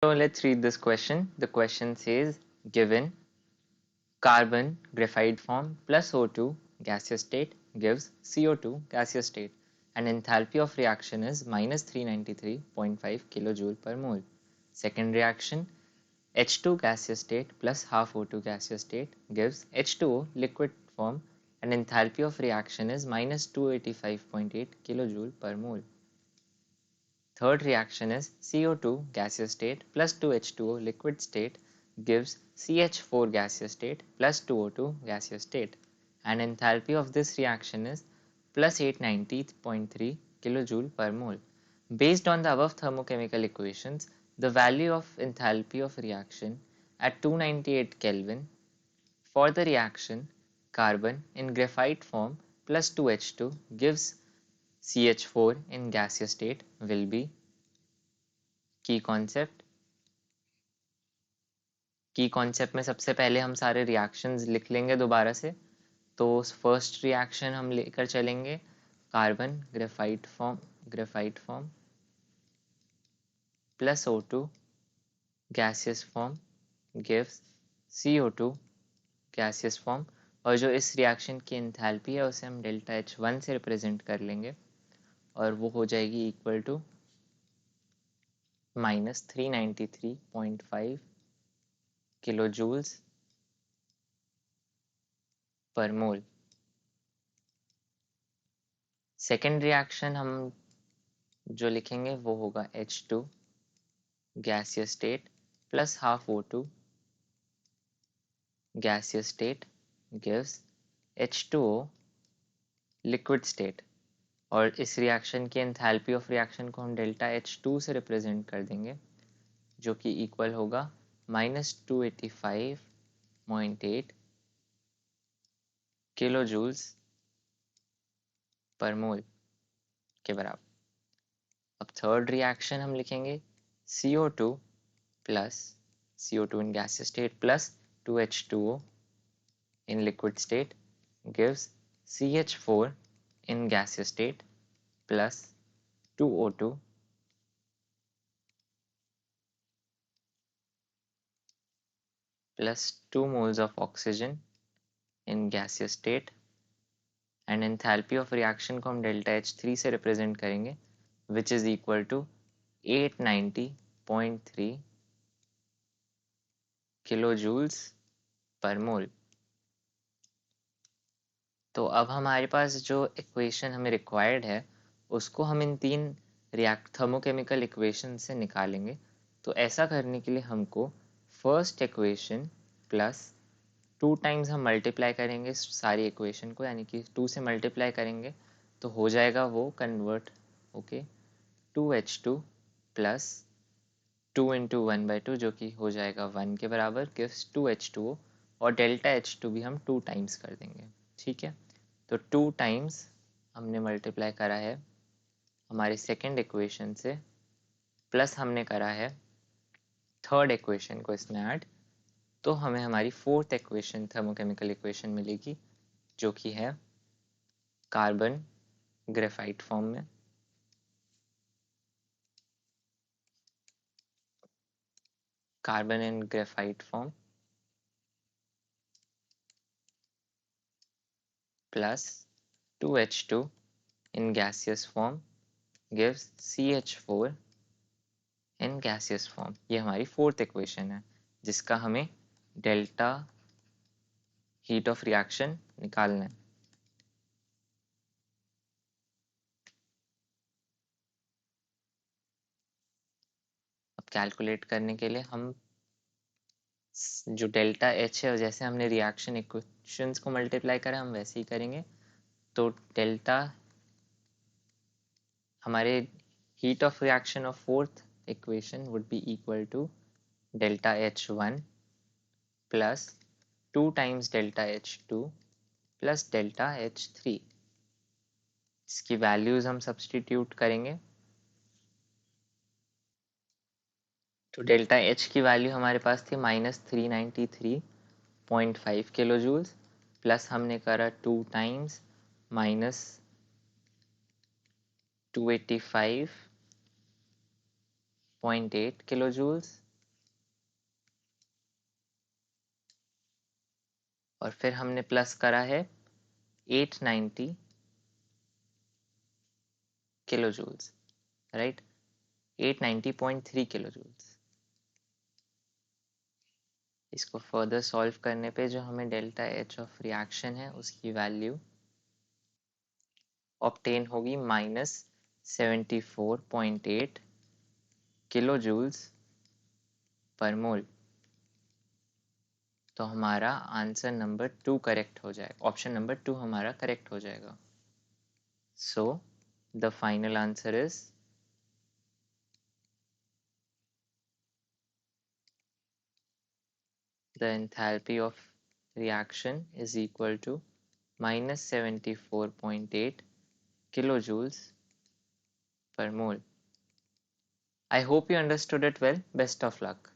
So let's read this question. The question says, given carbon graphite form plus O2 gaseous state gives CO2 gaseous state and enthalpy of reaction is minus 393.5 kilojoule per mole. Second reaction, H2 gaseous state plus half O2 gaseous state gives H2O liquid form and enthalpy of reaction is minus 285.8 kilojoule per mole. Third reaction is CO2 gaseous state plus 2H2O liquid state gives CH4 gaseous state plus 2O2 gaseous state, and enthalpy of this reaction is plus 890.3 kilojoule per mole. Based on the above thermochemical equations, the value of enthalpy of reaction at 298 Kelvin for the reaction carbon in graphite form plus 2H2 gives CH4 in gaseous state will be की concept में सबसे पहले हम सारे reactions लिख लेंगे दोबारा से। तो फर्स्ट रिएक्शन हम लेकर चलेंगे carbon graphite form plus O2 gaseous form gives CO2 gaseous form, और जो इस रिएक्शन की एंथैल्पी है उसे हम डेल्टा H1 से रिप्रेजेंट कर लेंगे और वो हो जाएगी equal to minus 393.5 kilo joules per mole. Second reaction हम जो लिखेंगे वो होगा H2 gaseous state plus half O2 gaseous state gives H2O liquid state, और इस रिएक्शन की एंथैल्पी ऑफ रिएक्शन को हम डेल्टा H2 से रिप्रेजेंट कर देंगे जो कि इक्वल होगा माइनस 285.8 किलो जूल्स पर मोल के बराबर। अब थर्ड रिएक्शन हम लिखेंगे CO2 plus CO2 in gaseous state plus 2H2O in liquid state gives CH4 in gaseous state plus 2O2 plus 2 moles of oxygen in gaseous state, and enthalpy of reaction को हम delta H3 से represent करेंगे which is equal to 890.3 kilojoules per mole। तो अब हमारे पास जो equation हमें required है उसको हम इन तीन थर्मोकेमिकल इक्वेशन से निकालेंगे। तो ऐसा करने के लिए हमको फर्स्ट इक्वेशन प्लस 2 टाइम्स हम मल्टीप्लाई करेंगे सारी इक्वेशन को, यानी कि 2 से मल्टीप्लाई करेंगे तो हो जाएगा वो convert okay 2H2 plus 2 into 1/2 जो कि हो जाएगा 1 के बराबर गिव्स 2H2O, और डेल्टा H2 भी हम 2 टाइम्स कर देंगे। ठीक है, तो 2 टाइम्स हमने मल्टीप्लाई करा है हमारी सेकेंड इक्वेशन से, प्लस हमने करा है थर्ड इक्वेशन को इसमें ऐड, तो हमें हमारी फोर्थ इक्वेशन थर्मोकेमिकल इक्वेशन मिलेगी जो कि है कार्बन ग्रेफाइट फॉर्म में carbon in graphite form plus 2H2 in gaseous form gives CH4 in gaseous form। ये हमारी फोर्थ इक्वेशन है जिसका हमें डेल्टा हीट ऑफ रिएक्शन निकालना है। अब कैलकुलेट करने के लिए हम जो डेल्टा H है जैसे हमने रिएक्शन इक्वेशंस को मल्टीप्लाई करा हम वैसे ही करेंगे। तो डेल्टा हमारे heat of reaction of fourth equation would be equal to delta H1 plus 2 times delta H2 plus delta H3। इसकी वैल्यूज हम सब्सटीट्यूट करेंगे तो डेल्टा H की वैल्यू हमारे पास थी माइनस 393.5 किलो जूल्स, प्लस हमने करा 2 टाइम्स माइनस 285.8 किलो जूल्स और फिर हमने प्लस करा है 890 kilo joules, right, 890.3 kilo joules. इसको फर्दर सॉल्व करने पे जो हमें डेल्टा एच ऑफ रिएक्शन है उसकी वैल्यू ऑब्टेन होगी -74.8 किलो जूल्स पर मोल। तो हमारा आंसर नंबर 2 करेक्ट हो जाएगा, ऑप्शन नंबर 2 हमारा करेक्ट हो जाएगा। So the final answer is the enthalpy of reaction is equal to -74.8 kilojoules per mole. I hope you understood it well. Best of luck.